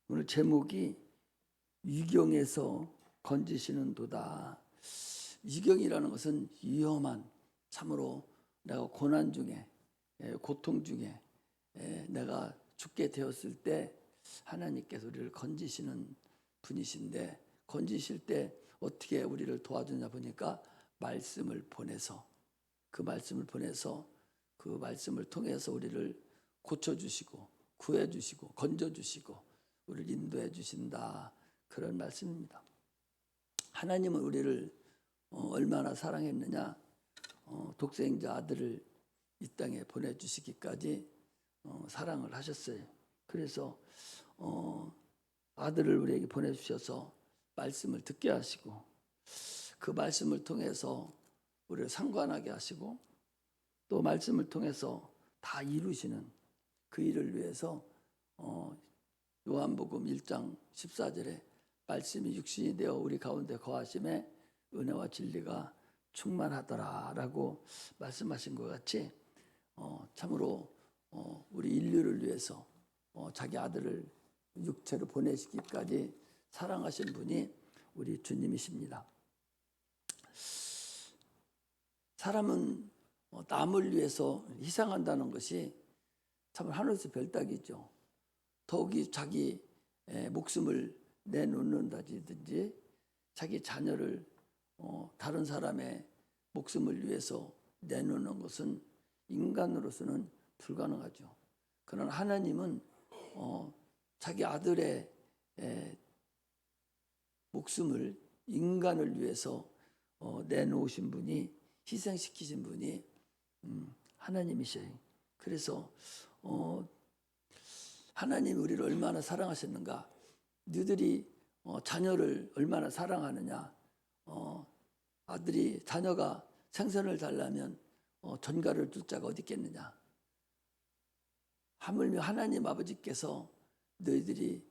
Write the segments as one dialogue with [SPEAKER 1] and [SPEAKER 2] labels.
[SPEAKER 1] 오늘 제목이 위경에서 건지시는도다. 위경이라는 것은 위험한, 참으로 내가 고난 중에, 고통 중에 내가 죽게 되었을 때 하나님께서 우리를 건지시는 분이신데, 건지실 때 어떻게 우리를 도와주냐 보니까 말씀을 보내서, 그 말씀을 통해서 우리를 고쳐주시고 구해주시고 건져주시고 우리를 인도해 주신다, 그런 말씀입니다. 하나님은 우리를 얼마나 사랑했느냐, 독생자 아들을 이 땅에 보내주시기까지 사랑을 하셨어요. 그래서 아들을 우리에게 보내주셔서 말씀을 듣게 하시고, 그 말씀을 통해서 우리를 상관하게 하시고, 또 말씀을 통해서 다 이루시는 그 일을 위해서 요한복음 1장 14절에 말씀이 육신이 되어 우리 가운데 거하심에 은혜와 진리가 충만하더라라고 말씀하신 것 같이 참으로 우리 인류를 위해서 자기 아들을 육체로 보내시기까지 사랑하신 분이 우리 주님이십니다. 사람은 남을 위해서 희생한다는 것이 참 하늘에서 별따기죠. 더욱이 자기 목숨을 내놓는다든지 자기 자녀를 다른 사람의 목숨을 위해서 내놓는 것은 인간으로서는 불가능하죠. 그러나 하나님은 자기 아들의 목숨을 인간을 위해서 내놓으신 분이, 희생시키신 분이 하나님이셔요. 그래서 하나님이 우리를 얼마나 사랑하셨는가, 너희들이 자녀를 얼마나 사랑하느냐, 자녀가 생선을 달라면 전갈을 줄 자가 어디 있겠느냐. 하물며 하나님 아버지께서 너희들이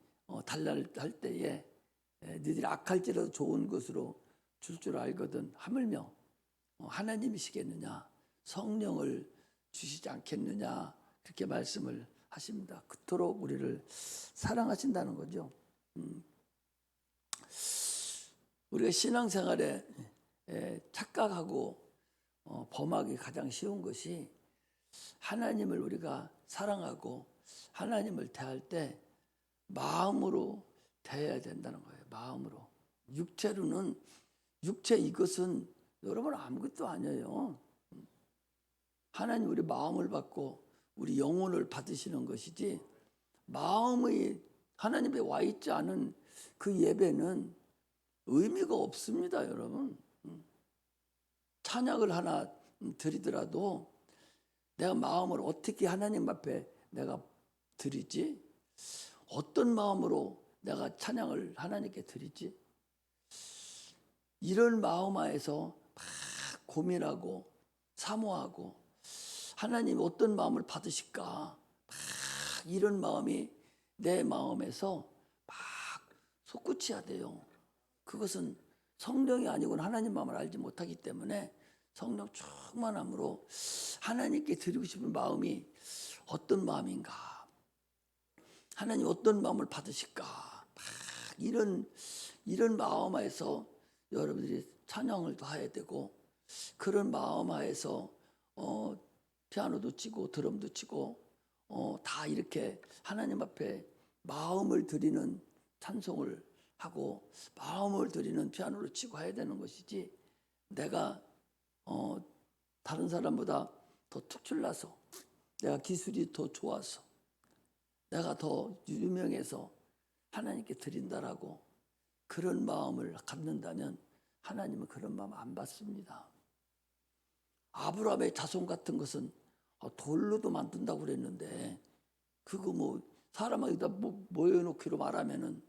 [SPEAKER 1] 달랄 할 때에 너희들이 악할지라도 좋은 것으로 줄 줄 알거든 하물며 하나님이시겠느냐, 성령을 주시지 않겠느냐, 그렇게 말씀을 하십니다. 그토록 우리를 사랑하신다는 거죠. 우리가 신앙생활에 착각하고 범하기 가장 쉬운 것이, 하나님을 우리가 사랑하고 하나님을 대할 때 마음으로 대해야 된다는 거예요. 마음으로. 육체로는, 육체 이것은 여러분 아무것도 아니에요. 하나님 우리 마음을 받고 우리 영혼을 받으시는 것이지, 마음이 하나님에 와 있지 않은 그 예배는 의미가 없습니다, 여러분. 찬양을 하나 드리더라도 내가 마음을 어떻게 하나님 앞에 내가 드리지? 어떤 마음으로 내가 찬양을 하나님께 드리지? 이런 마음 하에서 막 고민하고 사모하고 하나님 어떤 마음을 받으실까, 막 이런 마음이 내 마음에서 막 솟구쳐야 돼요. 그것은 성령이 아니고는 하나님 마음을 알지 못하기 때문에 성령 충만함으로 하나님께 드리고 싶은 마음이 어떤 마음인가, 하나님 어떤 마음을 받으실까, 이런 마음 하에서 여러분들이 찬양을 해야 되고, 그런 마음 하에서 피아노도 치고 드럼도 치고 다 이렇게 하나님 앞에 마음을 드리는 찬송을 하고 마음을 드리는 피아노를 치고 해야 되는 것이지, 내가 다른 사람보다 더 특출나서, 내가 기술이 더 좋아서, 내가 더 유명해서 하나님께 드린다라고 그런 마음을 갖는다면 하나님은 그런 마음 안 받습니다. 아브라함의 자손 같은 것은 돌로도 만든다고 그랬는데, 그거 뭐 사람 여기다 모여놓기로 말하면은,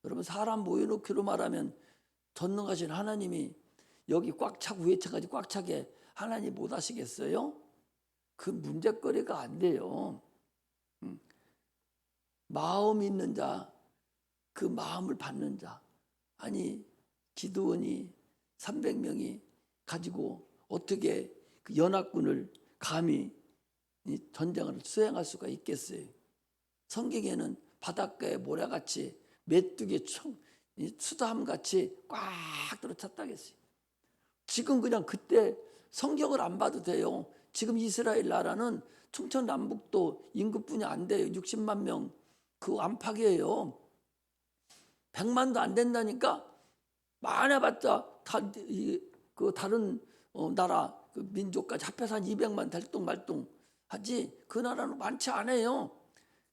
[SPEAKER 1] 여러분 사람 모여놓기로 말하면 전능하신 하나님이 여기 꽉 차고 위에 차까지 꽉 차게 하나님 못 하시겠어요? 그 문제거리가 안 돼요. 마음 있는 자, 그 마음을 받는 자. 아니 기드온이 300명이 가지고 어떻게 그 연합군을 감히 전쟁을 수행할 수가 있겠어요? 성경에는 바닷가에 모래같이 메뚜기 수담같이 꽉 들어찼다겠어요. 지금 그냥 그때 성경을 안 봐도 돼요. 지금 이스라엘 나라는 충청남북도 인구뿐이 안 돼요. 60만 명 그 안팎이에요. 100만도 안 된다니까. 많아봤자 그 다른 나라 그 민족까지 합해서 한 200만 달동말동 하지 그 나라는 많지 않아요.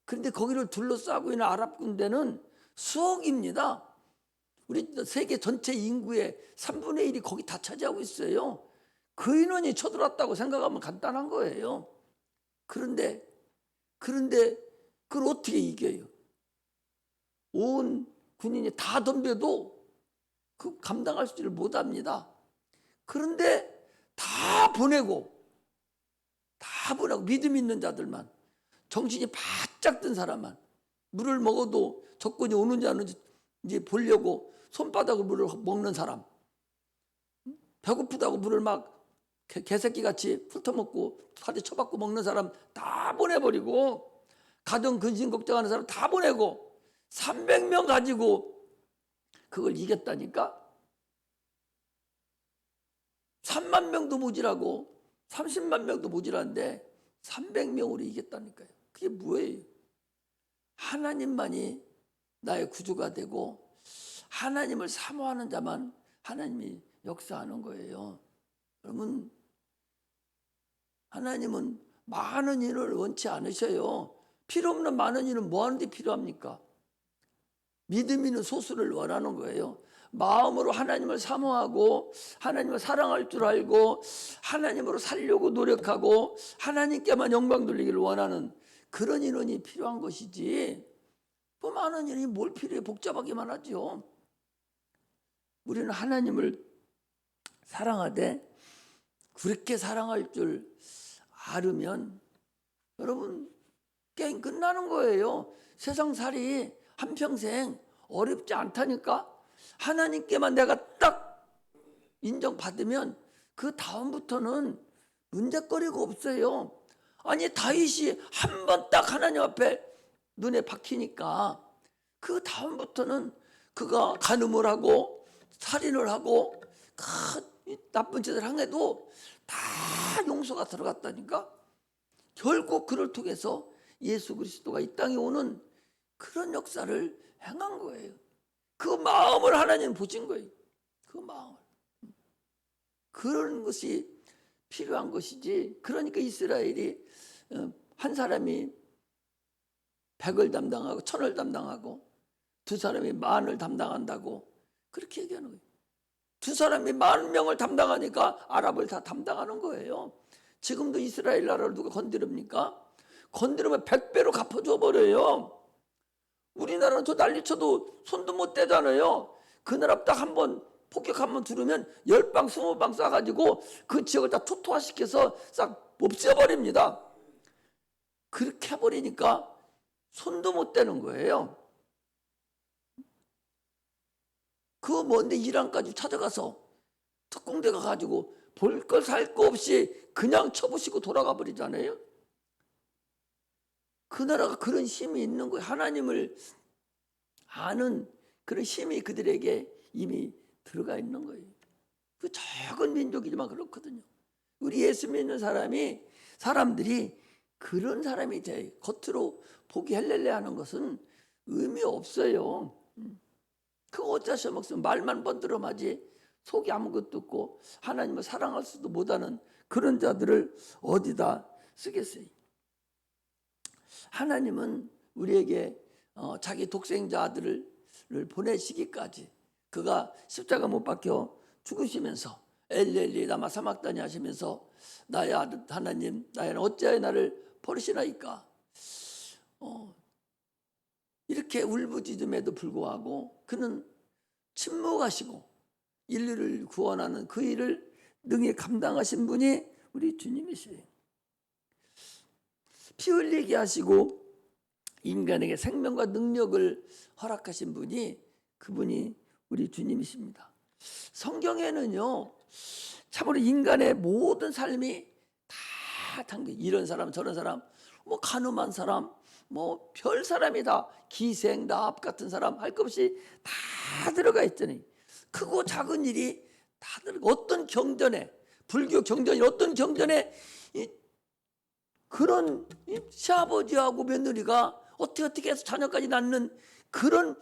[SPEAKER 1] 그런데 거기를 둘러싸고 있는 아랍 군대는 수억입니다. 우리 세계 전체 인구의 3분의 1이 거기 다 차지하고 있어요. 그 인원이 쳐들어왔다고 생각하면 간단한 거예요. 그런데 그걸 어떻게 이겨요? 온 군인이 다 덤벼도 그 감당할지를 못합니다. 그런데 다 보내고 믿음 있는 자들만, 정신이 바짝 든 사람만, 물을 먹어도 적군이 오는지 안 오는지 이제 보려고 손바닥으로 물을 먹는 사람, 배고프다고 물을 막 개새끼같이 훑어먹고 사대 쳐박고 먹는 사람 다 보내버리고, 가정 근심 걱정하는 사람 다 보내고 300명 가지고 그걸 이겼다니까. 3만 명도 모자라고 30만 명도 모자란데 300명으로 이겼다니까요. 그게 뭐예요? 하나님만이 나의 구주가 되고 하나님을 사모하는 자만 하나님이 역사하는 거예요. 여러분, 하나님은 많은 일을 원치 않으셔요. 필요 없는 많은 일은 뭐 하는데 필요합니까? 믿음 있는 소수를 원하는 거예요. 마음으로 하나님을 사모하고 하나님을 사랑할 줄 알고 하나님으로 살려고 노력하고 하나님께만 영광 돌리기를 원하는 그런 인원이 필요한 것이지, 뭐 많은 일이 뭘 필요해. 복잡하기만 하죠. 우리는 하나님을 사랑하되 그렇게 사랑할 줄 알으면 여러분 게임 끝나는 거예요. 세상살이 한평생 어렵지 않다니까. 하나님께만 내가 딱 인정받으면 그 다음부터는 문제거리가 없어요. 아니 다윗이 한 번 딱 하나님 앞에 눈에 박히니까 그 다음부터는 그가 간음을 하고 살인을 하고 큰 나쁜 짓을 향해도 다 용서가 들어갔다니까. 결국 그를 통해서 예수 그리스도가 이 땅에 오는 그런 역사를 행한 거예요. 그 마음을 하나님 보신 거예요. 그 마음을. 그런 것이 필요한 것이지. 그러니까 이스라엘이 한 사람이 100을 담당하고 1000을 담당하고 두 사람이 10,000을 담당한다고 그렇게 얘기하는 거예요. 두 사람이 10,000명을 담당하니까 아랍을 다 담당하는 거예요. 지금도 이스라엘 나라를 누가 건드립니까? 건드리면 100배로 갚아줘 버려요. 우리나라는 저 난리쳐도 손도 못 대잖아요. 그 나라 딱 한번 폭격 한번 들으면 10방 20방 쏴가지고 그 지역을 다 초토화시켜서 싹 없애버립니다. 그렇게 해버리니까 손도 못 대는 거예요. 그 먼데 이란까지 찾아가서 특공대 가가지고 볼 걸 살 거 없이 그냥 쳐부시고 돌아가 버리잖아요. 그 나라가 그런 힘이 있는 거예요. 하나님을 아는 그런 힘이 그들에게 이미 들어가 있는 거예요. 그 작은 민족이지만 그렇거든요. 우리 예수 믿는 사람들이 그런 사람이 돼요. 겉으로 보기 헬렐레 하는 것은 의미 없어요. 그거 어쩌셔 먹으면 말만 번들어마지 속이 아무것도 없고 하나님을 사랑할 수도 못하는 그런 자들을 어디다 쓰겠어요. 하나님은 우리에게 자기 독생자 아들을 보내시기까지 그가 십자가 못 박혀 죽으시면서 엘리 라마 사막다니 하시면서 나의 아들 하나님 나의 어찌하여 나를 버리시나이까, 이렇게 울부짖음에도 불구하고 그는 침묵하시고 인류를 구원하는 그 일을 능히 감당하신 분이 우리 주님이시에요. 피 흘리게 하시고 인간에게 생명과 능력을 허락하신 분이 그분이 우리 주님이십니다. 성경에는요 참으로 인간의 모든 삶이 다 담겨, 이런 사람 저런 사람, 뭐 간음한 사람, 뭐 별 사람이 다 기생, 나합 같은 사람 할 것 없이 다 들어가 있잖아요. 크고 작은 일이 다 들어가. 어떤 경전에, 불교 경전이 어떤 경전에 그런 시아버지하고 며느리가 어떻게 해서 자녀까지 낳는 그런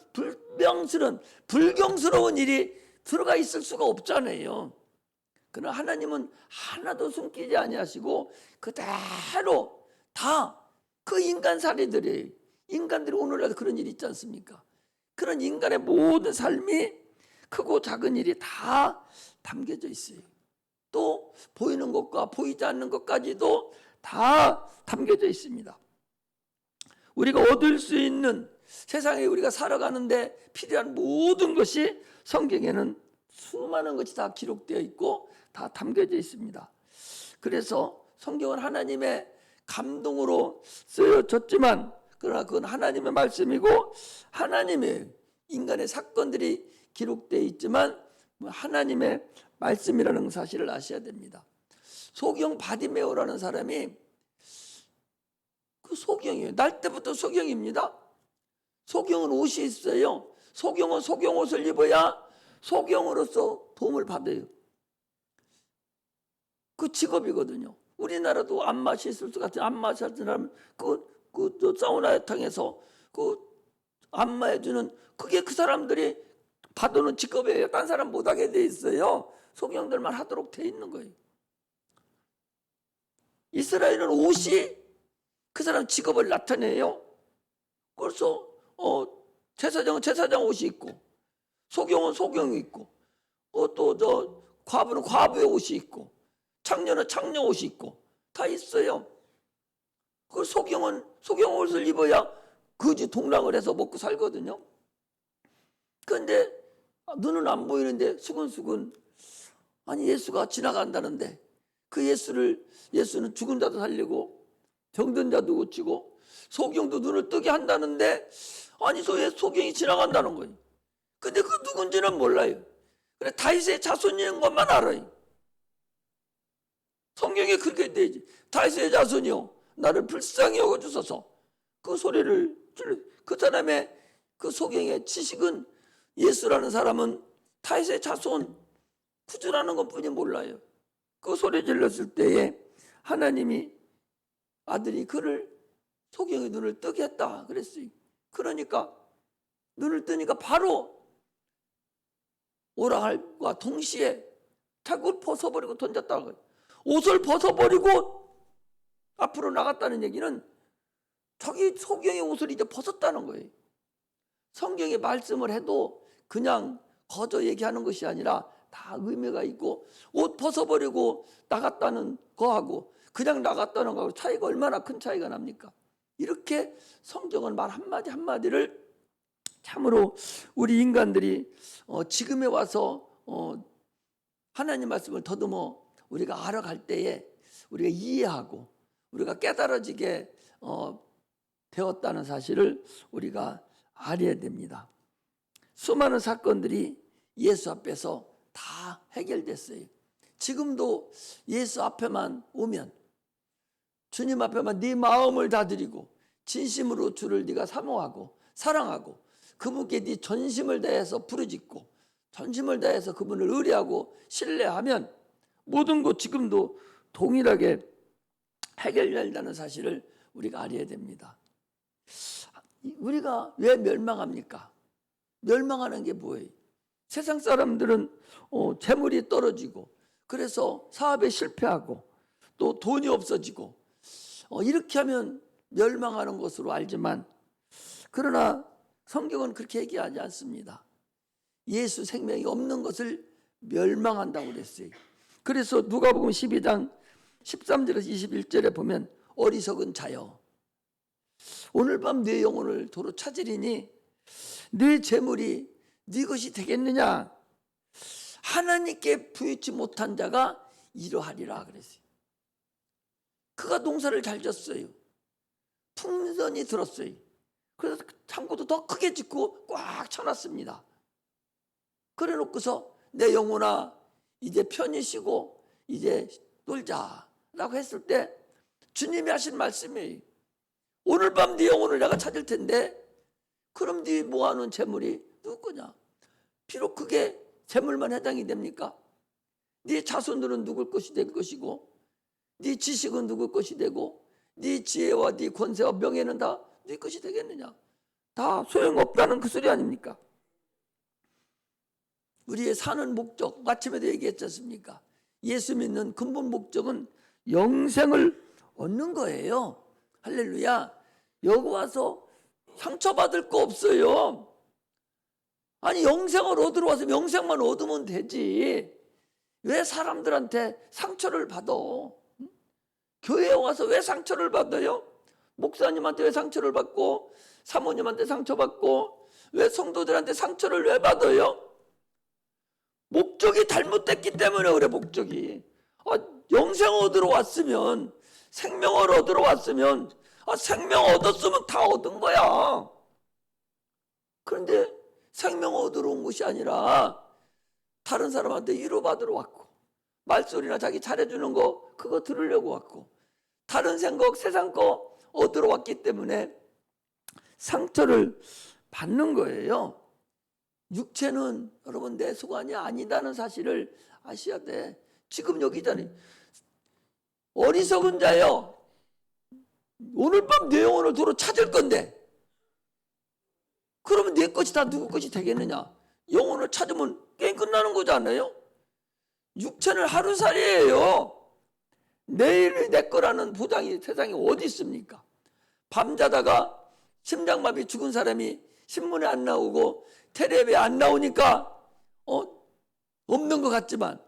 [SPEAKER 1] 불경스러운 일이 들어가 있을 수가 없잖아요. 그러나 하나님은 하나도 숨기지 아니하시고 그대로 다 그 인간살이들이에요. 인간들이 오늘날 그런 일이 있지 않습니까? 그런 인간의 모든 삶이 크고 작은 일이 다 담겨져 있어요. 또 보이는 것과 보이지 않는 것까지도 다 담겨져 있습니다. 우리가 얻을 수 있는, 세상에 우리가 살아가는데 필요한 모든 것이 성경에는 수많은 것이 다 기록되어 있고 다 담겨져 있습니다. 그래서 성경은 하나님의 감동으로 쓰여졌지만 그러나 그건 하나님의 말씀이고 하나님의 인간의 사건들이 기록되어 있지만 하나님의 말씀이라는 사실을 아셔야 됩니다. 소경 바디메오라는 사람이 그 소경이에요. 날 때부터 소경입니다. 소경은 옷이 있어요. 소경은 소경 옷을 입어야 소경으로서 도움을 받아요. 그 직업이거든요. 우리나라도 안마시 있을 것 같은 안마시 할 사람 그 사우나탕에서 그 안마해주는 그게 그 사람들이 받아오는 직업이에요. 딴 사람 못하게 돼 있어요. 소경들만 하도록 돼 있는 거예요. 이스라엘은 옷이 그 사람 직업을 나타내요. 그래서 제사장은 제사장 옷이 있고 소경은 소경이 있고 또 저 과부는 과부의 옷이 있고 창녀는 창녀 옷이 있고 다 있어요. 그 소경은 소경 옷을 입어야 거지 동랑을 해서 먹고 살거든요. 그런데 눈은 안 보이는데 수근수근 아니 예수가 지나간다는데 그 예수는 죽은 자도 살리고 병든 자도 고치고 소경도 눈을 뜨게 한다는데 아니 소경이 지나간다는 거예요. 근데 그 누군지는 몰라요. 그래 다윗의 자손인 것만 알아요. 성경에 그렇게 되지. 다윗의 자손이요 나를 불쌍히 여겨주소서. 그 소리를 그 사람의 그 소경의 지식은 예수라는 사람은 다윗의 자손 구주라는 것뿐이 몰라요. 그 소리 질렀을 때에 하나님이 아들이 그를 소경의 눈을 뜨게 했다 그랬어요. 그러니까 눈을 뜨니까 바로 오라할과 동시에 자꾸 벗어버리고 던졌다고. 옷을 벗어버리고 앞으로 나갔다는 얘기는 자기 소경의 옷을 이제 벗었다는 거예요. 성경에 말씀을 해도 그냥 거저 얘기하는 것이 아니라 다 의미가 있고 옷 벗어버리고 나갔다는 거하고 그냥 나갔다는 거하고 차이가 얼마나 큰 차이가 납니까? 이렇게 성경은 말 한마디 한마디를 참으로 우리 인간들이 지금에 와서 하나님 말씀을 더듬어 우리가 알아갈 때에 우리가 이해하고 우리가 깨달아지게 되었다는 사실을 우리가 알아야 됩니다. 수많은 사건들이 예수 앞에서 다 해결됐어요. 지금도 예수 앞에만 오면 주님 앞에만 네 마음을 다 드리고 진심으로 주를 네가 사모하고 사랑하고 그분께 네 전심을 다해서 부르짖고 전심을 다해서 그분을 의뢰하고 신뢰하면 모든 것 지금도 동일하게 해결된다는 사실을 우리가 알아야 됩니다. 우리가 왜 멸망합니까? 멸망하는 게 뭐예요? 세상 사람들은 재물이 떨어지고 그래서 사업에 실패하고 또 돈이 없어지고 이렇게 하면 멸망하는 것으로 알지만 그러나 성경은 그렇게 얘기하지 않습니다. 예수 생명이 없는 것을 멸망한다고 그랬어요. 그래서 누가복음 12장 13절에서 21절에 보면 어리석은 자여 오늘 밤 네 영혼을 도로 찾으리니 네 재물이 네 것이 되겠느냐 하나님께 부유치 못한 자가 이러하리라 그랬어요. 그가 농사를 잘 졌어요. 풍선이 들었어요. 그래서 창고도 더 크게 짓고 꽉 쳐놨습니다. 그래 놓고서 내 영혼아 이제 편히 쉬고 이제 놀자라고 했을 때 주님이 하신 말씀이에요. 오늘 밤 네 영혼을 내가 찾을 텐데 그럼 네 모아놓은 재물이 누구 거냐? 비록 그게 재물만 해당이 됩니까? 네 자손들은 누굴 것이 될 것이고 네 지식은 누굴 것이 되고 네 지혜와 네 권세와 명예는 다 네 것이 되겠느냐? 다 소용없다는 그 소리 아닙니까? 우리의 사는 목적, 아침에도 얘기했지 않습니까? 예수 믿는 근본 목적은 영생을 얻는 거예요. 할렐루야. 여기 와서 상처받을 거 없어요. 아니 영생을 얻으러 와서 영생만 얻으면 되지. 왜 사람들한테 상처를 받아? 교회에 와서 왜 상처를 받아요? 목사님한테 왜 상처를 받고 사모님한테 상처받고 왜 성도들한테 상처를 왜 받아요? 목적이 잘못됐기 때문에 그래. 목적이 영생 얻으러 왔으면, 생명을 얻으러 왔으면 생명 얻었으면 다 얻은 거야. 그런데 생명 얻으러 온 것이 아니라 다른 사람한테 위로받으러 왔고 말소리나 자기 잘해주는 거 그거 들으려고 왔고 다른 생각 세상 거 얻으러 왔기 때문에 상처를 받는 거예요. 육체는 여러분 내 소관이 아니다는 사실을 아셔야 돼. 지금 여기 있잖아요. 어리석은 자여, 오늘 밤 내 영혼을 도로 찾을 건데 그러면 내 것이 다 누구 것이 되겠느냐? 영혼을 찾으면 게임 끝나는 거잖아요. 육체는 하루살이에요. 내일이 내 거라는 보장이 세상에 어디 있습니까? 밤자다가 심장마비 죽은 사람이 신문에 안 나오고 텔레비에 안 나오니까 없는 것 같지만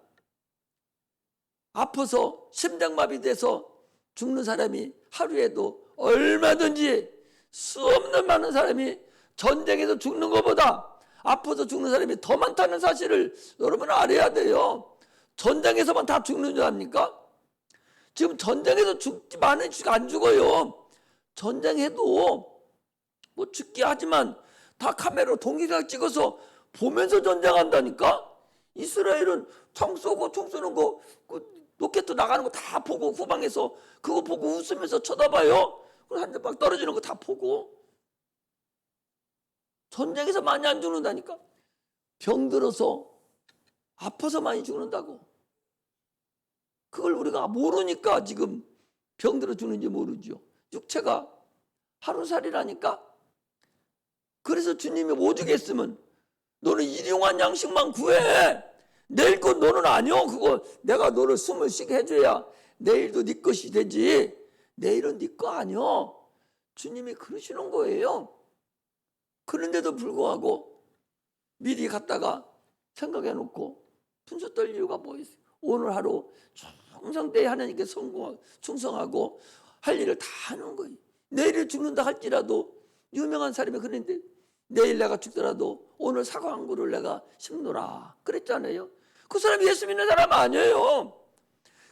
[SPEAKER 1] 아파서 심장마비 돼서 죽는 사람이 하루에도 얼마든지 수 없는 많은 사람이 전쟁에서 죽는 것보다 아파서 죽는 사람이 더 많다는 사실을 여러분 알아야 돼요. 전쟁에서만 다 죽는 줄 압니까? 지금 전쟁에서 죽지 많은 안 죽어요. 전쟁해도 뭐 죽게 하지만 다 카메라로 동영상 찍어서 보면서 전쟁한다니까. 이스라엘은 총 쏘고 총 쏘는 거 로켓 나가는 거 다 보고 후방에서 그거 보고 웃으면서 쳐다봐요. 한 대 막 떨어지는 거 다 보고. 전쟁에서 많이 안 죽는다니까. 병들어서 아파서 많이 죽는다고. 그걸 우리가 모르니까 지금 병들어 죽는지 모르죠. 육체가 하루살이라니까. 그래서 주님이 오죽했으면 너는 일용한 양식만 구해. 내일 것 너는 아니여. 그거 내가 너를 숨을 쉬게 해줘야 내일도 네 것이 되지. 내일은 네 거 아니여. 주님이 그러시는 거예요. 그런데도 불구하고 미리 갔다가 생각해놓고 분수 떨 이유가 뭐 있어요? 오늘 하루 충성되이 하나님께 충성하고 할 일을 다 하는 거예요. 내일 죽는다 할지라도 유명한 사람이 그랬는데 내일 내가 죽더라도 오늘 사과 한 그루를 내가 심노라 그랬잖아요. 그 사람이 예수 믿는 사람 아니에요.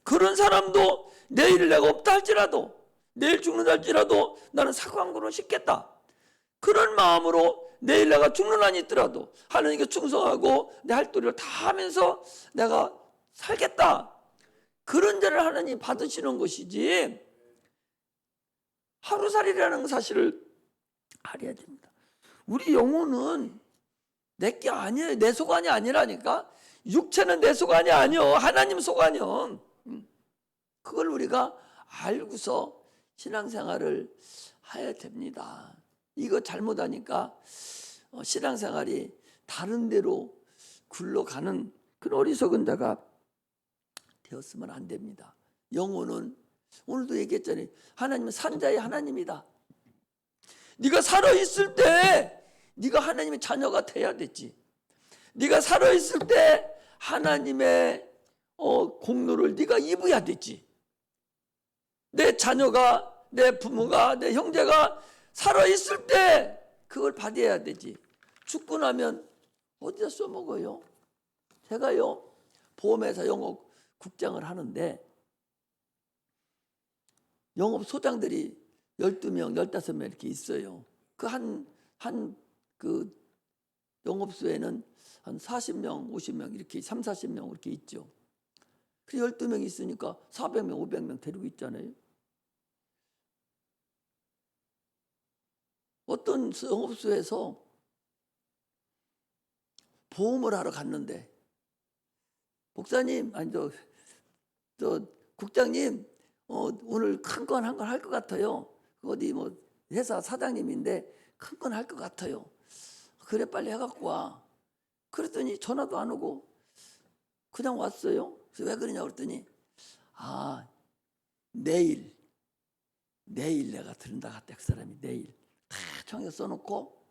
[SPEAKER 1] 그런 사람도 내일 내가 없다 할지라도 내일 죽는다 할지라도 나는 사과 한 그루는 심겠다. 그런 마음으로 내일 내가 죽는 한이 있더라도 하나님께 충성하고 내 할 도리를 다 하면서 내가 살겠다. 그런 자를 하나님 받으시는 것이지 하루살이라는 사실을 알아야 됩니다. 우리 영혼은 내게 아니에요. 내 소관이 아니라니까. 육체는 내 소관이 아니요. 하나님 소관이요. 그걸 우리가 알고서 신앙생활을 해야 됩니다. 이거 잘못하니까 신앙생활이 다른 데로 굴러가는 그런 어리석은 자가 되었으면 안 됩니다. 영혼은 오늘도 얘기했잖아요. 하나님은 산자의 하나님이다. 네가 살아있을 때 네가 하나님의 자녀가 돼야 되지. 네가 살아있을 때 하나님의 공로를 네가 입어야 되지. 내 자녀가, 내 부모가, 내 형제가 살아있을 때 그걸 받아야 되지. 죽고 나면 어디다 써먹어요? 제가요 보험회사 영업 국장을 하는데 영업소장들이 12명, 15명 이렇게 있어요. 그 영업소에는 한 40명, 50명 이렇게 40명 이렇게 있죠. 그 12명 있으니까 400명, 500명 데리고 있잖아요. 어떤 영업소에서 보험을 하러 갔는데, 목사님, 아니 저 국장님, 오늘 큰 건 한 건 할 것 같아요. 어디 뭐 회사 사장님인데 큰 건 할 것 같아요. 그래, 빨리 해갖고 와. 그랬더니 전화도 안 오고 그냥 왔어요. 그래서 왜 그러냐고 그랬더니, 아, 내일 내가 들은다 갔다. 그 사람이 내일 다 총에 써놓고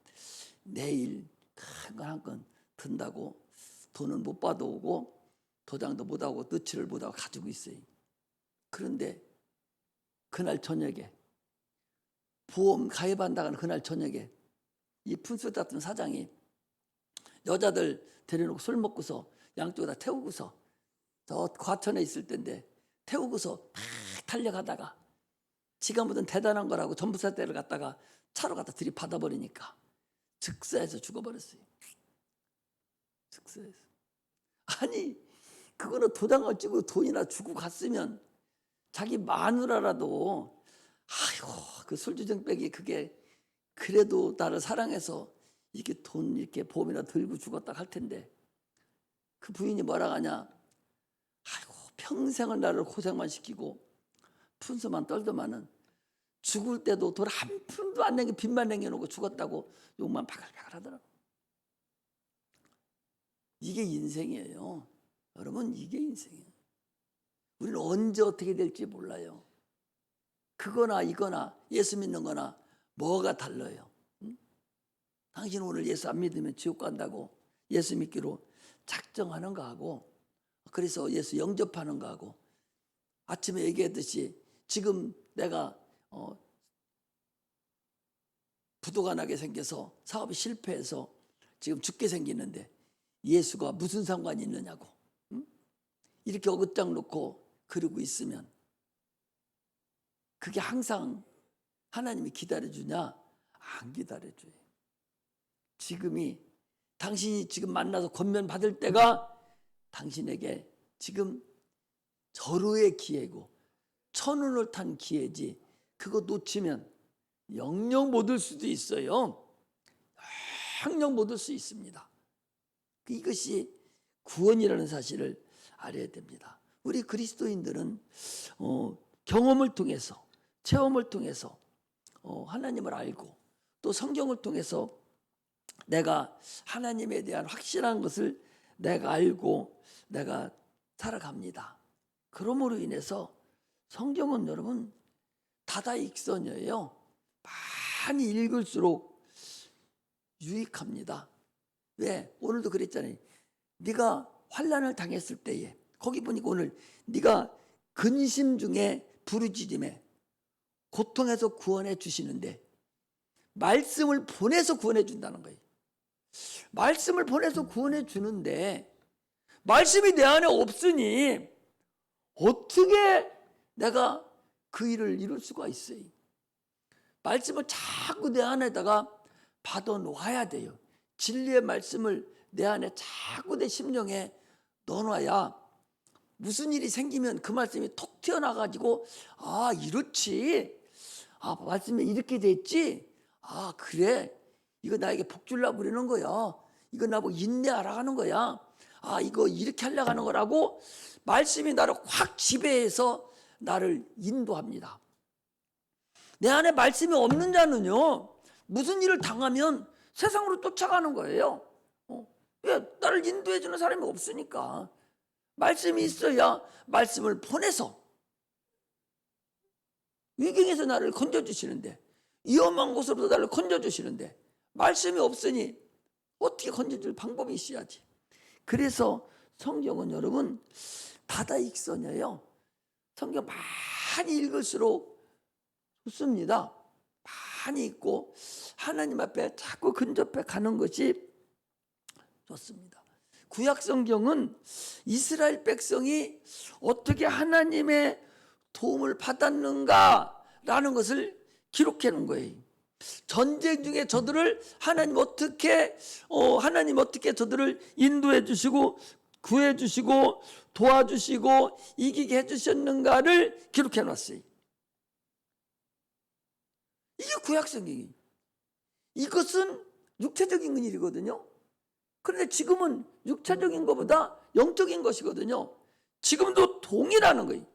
[SPEAKER 1] 내일 큰 건 한 건 든다고 돈은 못 받아오고 도장도 못 하고 넣지를 못하고 가지고 있어요. 그런데 그날 저녁에 보험 가입한다는 그날 저녁에 이 푼수 같은 사장이 여자들 데려놓고 술 먹고서 양쪽에다 태우고서 저 과천에 있을 때인데 태우고서 막 달려가다가 지가 무슨 대단한 거라고 전부살대를 갖다가 차로 갖다 들이받아 버리니까 즉사해서 죽어버렸어요. 즉사해서. 아니, 그거는 도장을 찍고 돈이나 주고 갔으면 자기 마누라라도, 아이고, 그 술주정백이 그게 그래도 나를 사랑해서 이렇게 돈 이렇게 보험이나 들고 죽었다 할 텐데, 그 부인이 뭐라 하냐, 아이고, 평생을 나를 고생만 시키고 푼수만 떨더만은 죽을 때도 돈 한 푼도 안 내게 빚만 남겨놓고 죽었다고 욕만 바글바글 하더라고. 이게 인생이에요. 여러분, 이게 인생이에요. 우리는 언제 어떻게 될지 몰라요. 그거나 이거나 예수 믿는 거나 뭐가 달라요? 응? 당신 오늘 예수 안 믿으면 지옥 간다고 예수 믿기로 작정하는 거하고, 그래서 예수 영접하는 거하고, 아침에 얘기했듯이 지금 내가 부도가 나게 생겨서 사업이 실패해서 지금 죽게 생기는데 예수가 무슨 상관이 있느냐고, 응? 이렇게 어긋장 놓고 그러고 있으면 그게 항상 하나님이 기다려주냐? 안 기다려줘요. 지금이 당신이 지금 만나서 권면 받을 때가 당신에게 지금 절호의 기회고 천운을 탄 기회지, 그거 놓치면 영영 못 올 수도 있어요. 영영 못 올 수 있습니다. 이것이 구원이라는 사실을 알아야 됩니다. 우리 그리스도인들은 경험을 통해서, 체험을 통해서 하나님을 알고 또 성경을 통해서 내가 하나님에 대한 확실한 것을 내가 알고 내가 살아갑니다. 그러므로 인해서 성경은 여러분 다다익선이에요. 많이 읽을수록 유익합니다. 왜? 오늘도 그랬잖아요. 네가 환난을 당했을 때에 거기 보니까 오늘 네가 근심 중에 부르짖음에 고통에서 구원해 주시는데 말씀을 보내서 구원해 준다는 거예요. 말씀을 보내서 구원해 주는데 말씀이 내 안에 없으니 어떻게 내가 그 일을 이룰 수가 있어요? 말씀을 자꾸 내 안에다가 받아 놓아야 돼요. 진리의 말씀을 내 안에 자꾸 내 심령에 넣어놔야 무슨 일이 생기면 그 말씀이 톡 튀어나가지고, 아, 이렇지, 아, 말씀이 이렇게 됐지, 아, 그래, 이거 나에게 복 주려고 그러는 거야, 이거 나보고 인내하라 하는 거야, 아, 이거 이렇게 하려고 하는 거라고 말씀이 나를 확 지배해서 나를 인도합니다. 내 안에 말씀이 없는 자는요, 무슨 일을 당하면 세상으로 쫓아가는 거예요. 왜? 나를 인도해 주는 사람이 없으니까. 말씀이 있어야 말씀을 보내서 위경에서 나를 건져주시는데, 위험한 곳으로도 나를 건져주시는데 말씀이 없으니 어떻게 건져줄 방법이 있어야지. 그래서 성경은 여러분 다다익선이에요. 성경 많이 읽을수록 좋습니다. 많이 읽고 하나님 앞에 자꾸 근접해 가는 것이 좋습니다. 구약 성경은 이스라엘 백성이 어떻게 하나님의 도움을 받았는가라는 것을 기록해 놓은 거예요. 전쟁 중에 저들을 하나님 어떻게 저들을 인도해 주시고 구해 주시고 도와주시고 이기게 해 주셨는가를 기록해 놨어요. 이게 구약 성경이에요. 이것은 육체적인 일이거든요. 그런데 지금은 육체적인 것보다 영적인 것이거든요. 지금도 동일하는 거예요.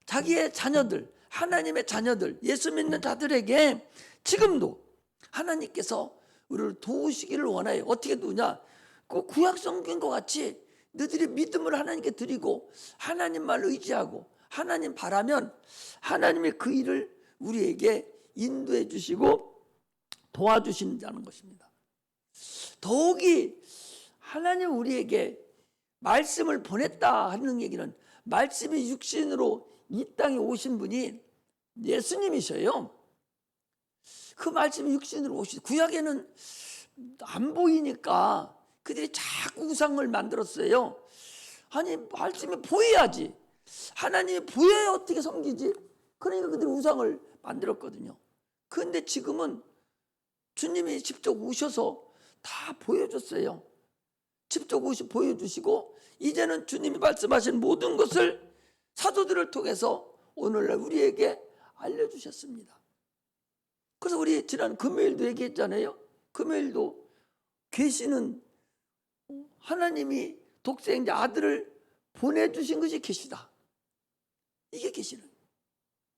[SPEAKER 1] 자기의 자녀들, 하나님의 자녀들, 예수 믿는 자들에게 지금도 하나님께서 우리를 도우시기를 원해요. 어떻게 도우냐? 그 구약 성경과 같이 너희들이 믿음을 하나님께 드리고 하나님만 의지하고 하나님 바라면 하나님이 그 일을 우리에게 인도해 주시고 도와주신다는 것입니다. 더욱이 하나님 우리에게 말씀을 보냈다 하는 얘기는 말씀이 육신으로 이 땅에 오신 분이 예수님이셔요. 그 말씀이 육신으로 오신, 구약에는 안 보이니까 그들이 자꾸 우상을 만들었어요. 아니 말씀이 보여야지, 하나님이 보여야 어떻게 섬기지? 그러니까 그들이 우상을 만들었거든요. 그런데 지금은 주님이 직접 오셔서 다 보여줬어요. 직접 오셔 보여주시고 이제는 주님이 말씀하신 모든 것을 사도들을 통해서 오늘날 우리에게 알려주셨습니다. 그래서 우리 지난 금요일도 얘기했잖아요. 금요일도 계시는 하나님이 독생자 아들을 보내주신 것이 계시다. 이게 계시는.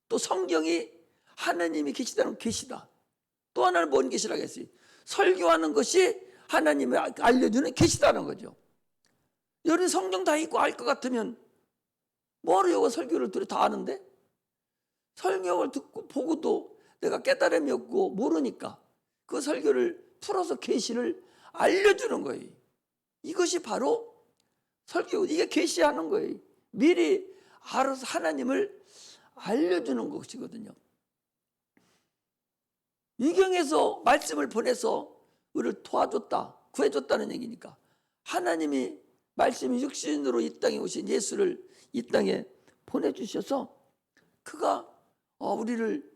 [SPEAKER 1] 또 성경이 하나님이 계시다는 계시다. 또 하나는 뭔 계시라고 했어요? 설교하는 것이 하나님이 알려주는 계시다는 거죠. 여러분 성경 다 읽고 알 것 같으면 뭐하러 설교를 들어 다 아는데? 설교를 듣고 보고도 내가 깨달음이 없고 모르니까 그 설교를 풀어서 계시를 알려주는 거예요. 이것이 바로 설교, 이게 계시하는 거예요. 미리 알아서 하나님을 알려주는 것이거든요. 위경에서 말씀을 보내서 우리를 도와줬다, 구해줬다는 얘기니까 하나님이 말씀이 육신으로 이 땅에 오신 예수를 이 땅에 보내주셔서 그가 우리를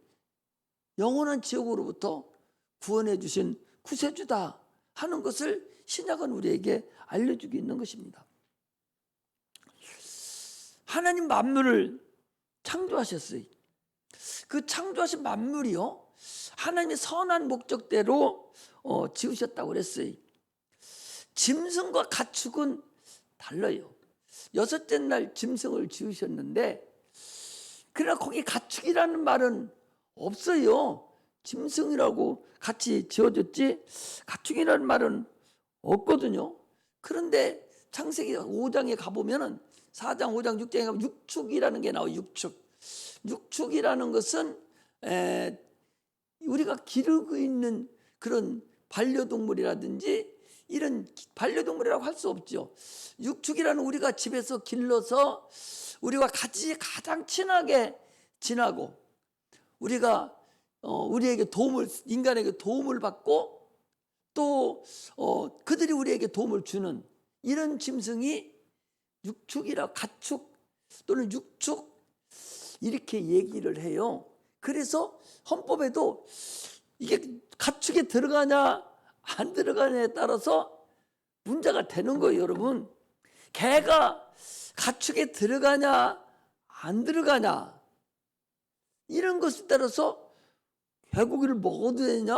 [SPEAKER 1] 영원한 지옥으로부터 구원해 주신 구세주다 하는 것을 신약은 우리에게 알려주고 있는 것입니다. 하나님 만물을 창조하셨어요. 그 창조하신 만물이요, 하나님의 선한 목적대로 지으셨다고 그랬어요. 짐승과 가축은 달라요. 여섯째 날 짐승을 지으셨는데 그러나 거기 가축이라는 말은 없어요. 짐승이라고 같이 지어졌지 가축이라는 말은 없거든요. 그런데 창세기 5장에 가보면은 4장, 5장, 6장에 가면 육축이라는 게 나와요. 육축이라는 것은 우리가 기르고 있는 그런 반려동물이라든지 이런 반려동물이라고 할 수 없죠. 육축이라는 우리가 집에서 길러서 우리와 같이 가장 친하게 지나고 우리가 우리에게 도움을, 인간에게 도움을 받고 또 그들이 우리에게 도움을 주는 이런 짐승이 육축이라, 가축 또는 육축 이렇게 얘기를 해요. 그래서 헌법에도 이게 가축에 들어가냐 안 들어가냐에 따라서 문제가 되는 거예요. 여러분, 개가 가축에 들어가냐 안 들어가냐 이런 것에 따라서 개고기를 먹어도 되냐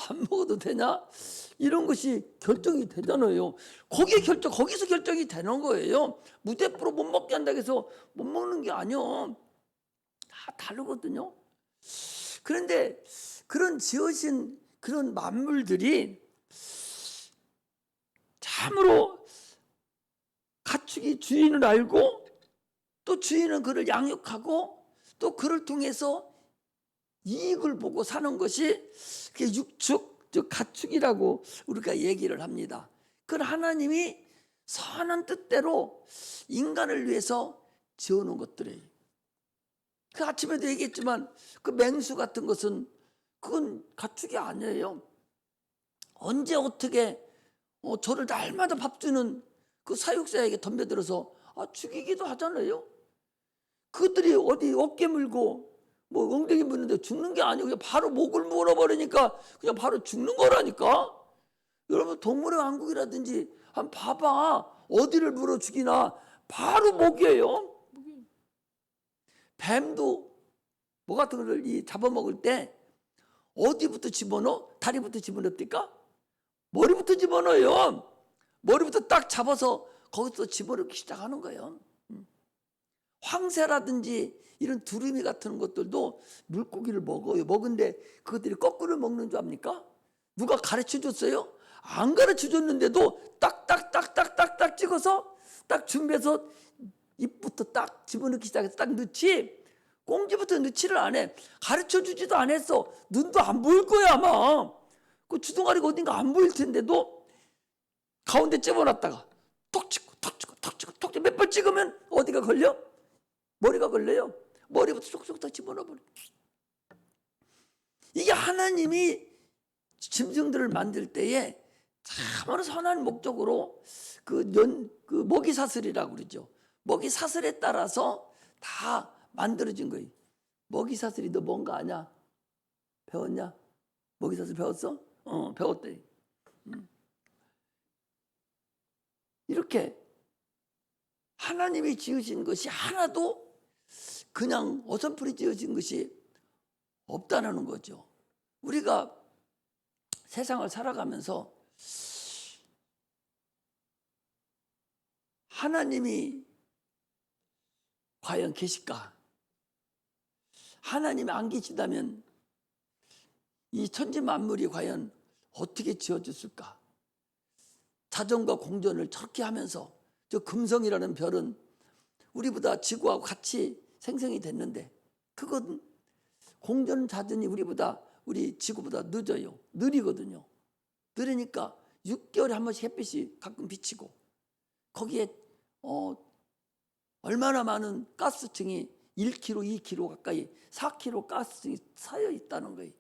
[SPEAKER 1] 안 먹어도 되냐 이런 것이 결정이 되잖아요. 거기서 결정이 되는 거예요. 무대포로 못 먹게 한다고 해서 못 먹는 게 아니요. 다 다르거든요. 그런데 그런 지어진 그런 만물들이 참으로 가축이 주인을 알고 또 주인은 그를 양육하고 또 그를 통해서 이익을 보고 사는 것이 그게 육축, 즉 가축이라고 우리가 얘기를 합니다. 그건 하나님이 선한 뜻대로 인간을 위해서 지어놓은 것들이에요. 그 아침에도 얘기했지만 그 맹수 같은 것은 그건 가축이 아니에요. 언제 어떻게 저를 날마다 밥 주는 그 사육사에게 덤벼들어서 죽이기도 하잖아요. 그들이 어디 어깨 물고 뭐 엉덩이 무는데 죽는 게 아니고 그냥 바로 목을 물어버리니까 그냥 바로 죽는 거라니까. 여러분 동물의 왕국이라든지 한번 봐봐. 어디를 물어 죽이나 바로 목이에요. 뱀도 뭐 같은 거를 잡아먹을 때 어디부터 집어넣어? 다리부터 집어넣습니까? 머리부터 집어넣어요. 머리부터 딱 잡아서 거기서 집어넣기 시작하는 거예요. 황새라든지 이런 두루미 같은 것들도 물고기를 먹어요. 먹은데 그것들이 거꾸로 먹는 줄 압니까? 누가 가르쳐 줬어요? 안 가르쳐 줬는데도 딱딱딱딱딱딱 찍어서 딱 준비해서 입부터 딱 집어넣기 시작해서 딱 넣지. 꽁지부터 넣지를 안 해. 가르쳐 주지도 안 했어. 눈도 안 보일 거야 아마. 그 주둥아리가 어딘가 안 보일 텐데도 가운데 집어놨다가 톡 찍고 톡 찍고 톡 찍고 톡 찍고 몇 번 찍으면 어디가 걸려? 머리가 걸려요. 머리부터 쏙쏙 다 집어넣어버려. 이게 하나님이 짐승들을 만들 때에 참으로 선한 목적으로 그 먹이 사슬이라고 그러죠. 먹이 사슬에 따라서 다 만들어진 거예요. 먹이 사슬이 너 뭔가 아냐? 배웠냐? 먹이 사슬 배웠어? 배웠대. 이렇게 하나님이 지으신 것이 하나도 그냥 어설프게 지어진 것이 없다는 거죠. 우리가 세상을 살아가면서 하나님이 과연 계실까? 하나님이 안 계시다면 이 천지 만물이 과연 어떻게 지어졌을까? 자전과 공전을 저렇게 하면서 저 금성이라는 별은 우리보다 지구하고 같이 생성이 됐는데 그건 공전 자전이 우리 지구보다 늦어요. 느리거든요. 느리니까 6개월에 한 번씩 햇빛이 가끔 비치고 거기에 얼마나 많은 가스층이 1km, 2km 가까이 4km 가스층이 쌓여 있다는 거예요.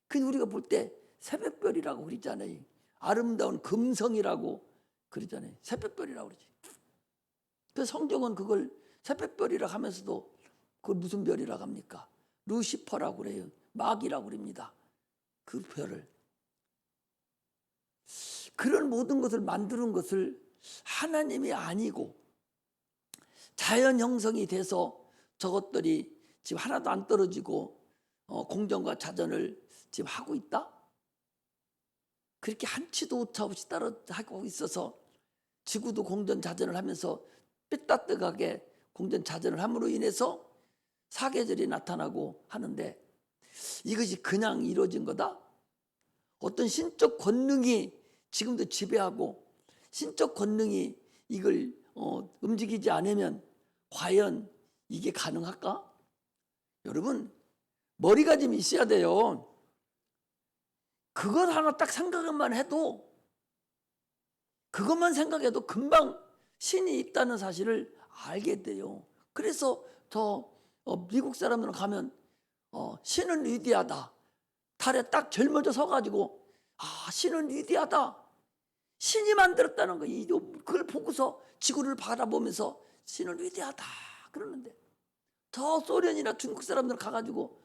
[SPEAKER 1] 그 우리가 볼 때 새벽별이라고 그러잖아요. 아름다운 금성이라고 그러잖아요. 새벽별이라고 그러지. 그 성경은 그걸 새벽별이라고 하면서도 그걸 무슨 별이라고 합니까? 루시퍼라고 그래요. 마귀라고 그럽니다. 그 별을. 그런 모든 것을 만드는 것을 하나님이 아니고 자연 형성이 돼서 저것들이 지금 하나도 안 떨어지고 공전과 자전을 지금 하고 있다? 그렇게 한치도 오차 없이 따라하고 있어서 지구도 공전 자전을 하면서 삐딱하게 공전 자전을 함으로 인해서 사계절이 나타나고 하는데 이것이 그냥 이루어진 거다? 어떤 신적 권능이 지금도 지배하고 신적 권능이 이걸 움직이지 않으면 과연 이게 가능할까? 여러분 머리가 좀 있어야 돼요. 그것 하나 딱 생각만 해도 그것만 생각해도 금방 신이 있다는 사실을 알게 돼요. 그래서 저 미국 사람들은 가면 신은 위대하다. 달에 딱 젊어져 서가지고 신은 위대하다. 신이 만들었다는 거예요. 그걸 보고서 지구를 바라보면서 신은 위대하다 그러는데 저 소련이나 중국 사람들 가가지고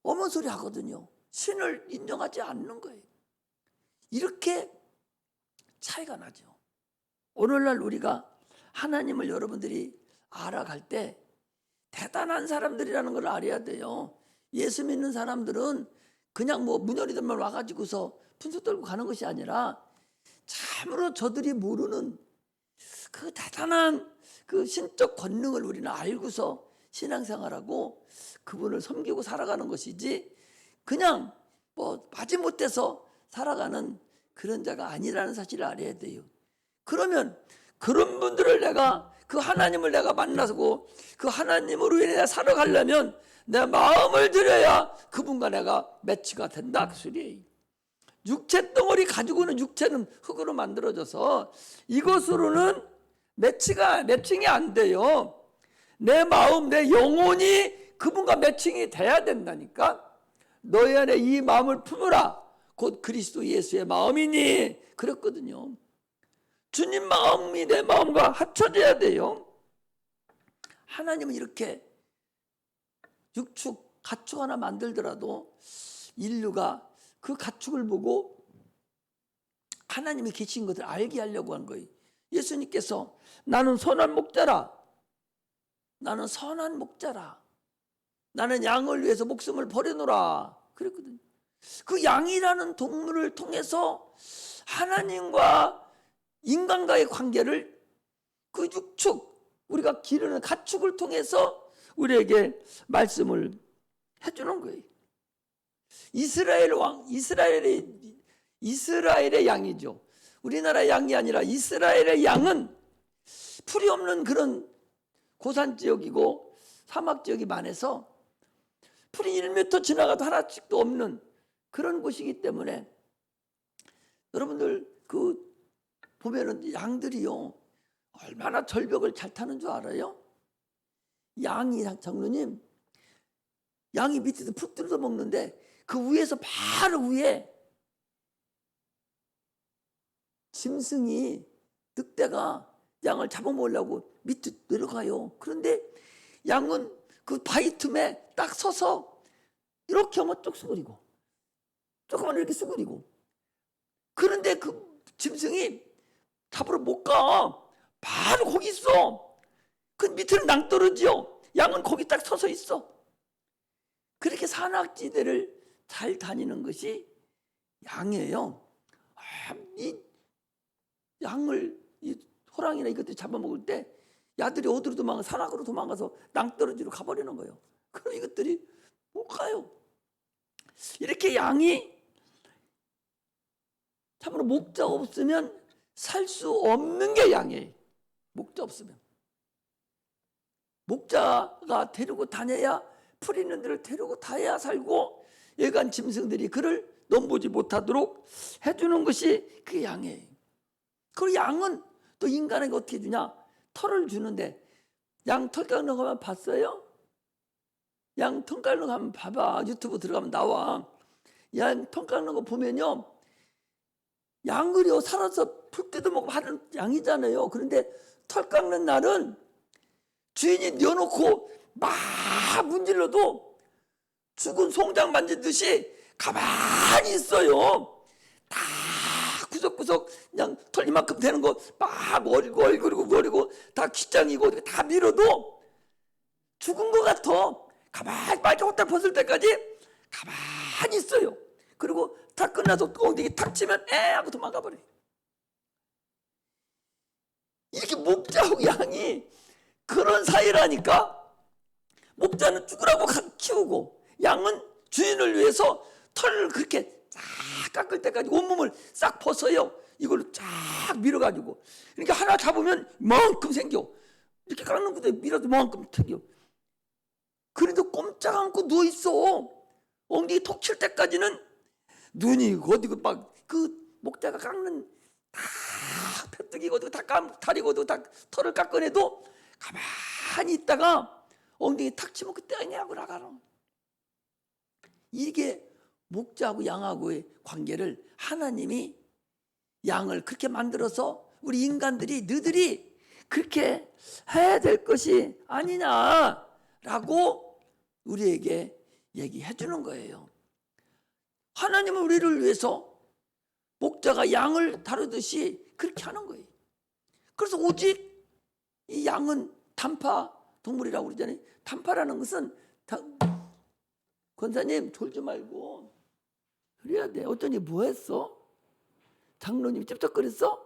[SPEAKER 1] 어머 소리 하거든요. 신을 인정하지 않는 거예요. 이렇게 차이가 나죠. 오늘날 우리가 하나님을 여러분들이 알아갈 때 대단한 사람들이라는 걸 알아야 돼요. 예수 믿는 사람들은 그냥 문열이들만 와가지고서 분수 떨고 가는 것이 아니라 참으로 저들이 모르는 그 대단한 그 신적 권능을 우리는 알고서 신앙생활하고 그분을 섬기고 살아가는 것이지 그냥 마지못해서 살아가는 그런 자가 아니라는 사실을 알아야 돼요. 그러면 그런 분들을 그 하나님을 내가 만나고 그 하나님으로 인해 살아가려면 내 마음을 들여야 그분과 내가 매치가 된다 그 소리예요. 육체 덩어리 가지고는 육체는 흙으로 만들어져서 이것으로는 매칭이 안 돼요. 내 마음, 내 영혼이 그분과 매칭이 돼야 된다니까. 너희 안에 이 마음을 품으라. 곧 그리스도 예수의 마음이니 그랬거든요. 주님 마음이 내 마음과 합쳐져야 돼요. 하나님은 이렇게 육축, 가축 하나 만들더라도 인류가 그 가축을 보고 하나님이 계신 것을 알게 하려고 한 거예요. 예수님께서 나는 선한 목자라. 나는 선한 목자라. 나는 양을 위해서 목숨을 버려놓으라 그랬거든요. 그 양이라는 동물을 통해서 하나님과 인간과의 관계를 그 육축, 우리가 기르는 가축을 통해서 우리에게 말씀을 해주는 거예요. 이스라엘의 양이죠. 우리나라 양이 아니라 이스라엘의 양은 풀이 없는 그런 고산 지역이고 사막 지역이 많아서 풀이 1m 지나가도 하나씩도 없는 그런 곳이기 때문에 여러분들 그 보면은 양들이요 얼마나 절벽을 잘 타는 줄 알아요? 양이 장로님, 양이 밑에서 푹 뜯어 먹는데 그 위에서 바로 위에 짐승이 늑대가 양을 잡아먹으려고 밑에 내려가요. 그런데 양은 그 바위 틈에 딱 서서 이렇게 하면 쭉 수그리고 조금만 이렇게 수그리고, 그런데 그 짐승이 잡으러 못 가. 바로 거기 있어. 그 밑에는 낭떠러지요. 양은 거기 딱 서서 있어. 그렇게 산악지대를 잘 다니는 것이 양이에요. 이 양을 이 호랑이나 이것들 잡아먹을 때 야들이 어디로 도망가? 산악으로 도망가서 낭떠러지로 가버리는 거예요. 그럼 이것들이 못 가요. 이렇게 양이 참으로 목자 없으면 살 수 없는 게 양이에요. 목자 없으면. 목자가 데리고 다녀야, 풀 있는 데를 데리고 다녀야 살고 예간 짐승들이 그를 넘보지 못하도록 해주는 것이 그 양이에요. 그리고 양은 또 인간에게 어떻게 주냐? 털을 주는데, 양 털 깎는 거 봤어요? 양 털 깎는 거 한번 봐봐. 유튜브 들어가면 나와. 양 털 깎는 거 보면요, 양을요 살아서 풀 뜯어먹고 하는 양이잖아요. 그런데 털 깎는 날은 주인이 넣어놓고 막 문질러도 죽은 송장 만지듯이 가만히 있어요. 다 구석구석 그냥 털 이만큼 되는 거 막 얼굴이고 다 퀴장이고 다 밀어도 죽은 것 같아. 가만히 빨리 옷딱 벗을 때까지 가만히 있어요. 그리고 다 끝나서 엉덩이 탁 치면 에 하고 도망가 버려요. 이렇게 목자하고 양이 그런 사이라니까. 목자는 죽으라고 키우고 양은 주인을 위해서 털을 그렇게 쫙 깎을 때까지 온몸을 싹 벗어요. 이걸로 쫙 밀어가지고. 그러니까 하나 잡으면 이만큼 생겨. 이렇게 깎는 것도 밀어도 이만큼 생겨. 그래도 꼼짝 않고 누워있어. 엉덩이 톡 칠 때까지는 눈이 어디고 막 그 목자가 깎는 다 펴뜨기고도 다 다리고도 다 털을 깎아내도 가만히 있다가 엉덩이 탁 치면 그때 그냥 나가라. 이게 목자하고 양하고의 관계를 하나님이 양을 그렇게 만들어서 우리 인간들이 너희들이 그렇게 해야 될 것이 아니냐라고 우리에게 얘기해 주는 거예요. 하나님은 우리를 위해서 목자가 양을 다루듯이 그렇게 하는 거예요. 그래서 오직 이 양은 단파 동물이라고 그러잖아요. 단파라는 것은 권사님 졸지 말고 그래야 돼. 어쩌니 뭐 했어? 장로님이 찝쩍거렸어?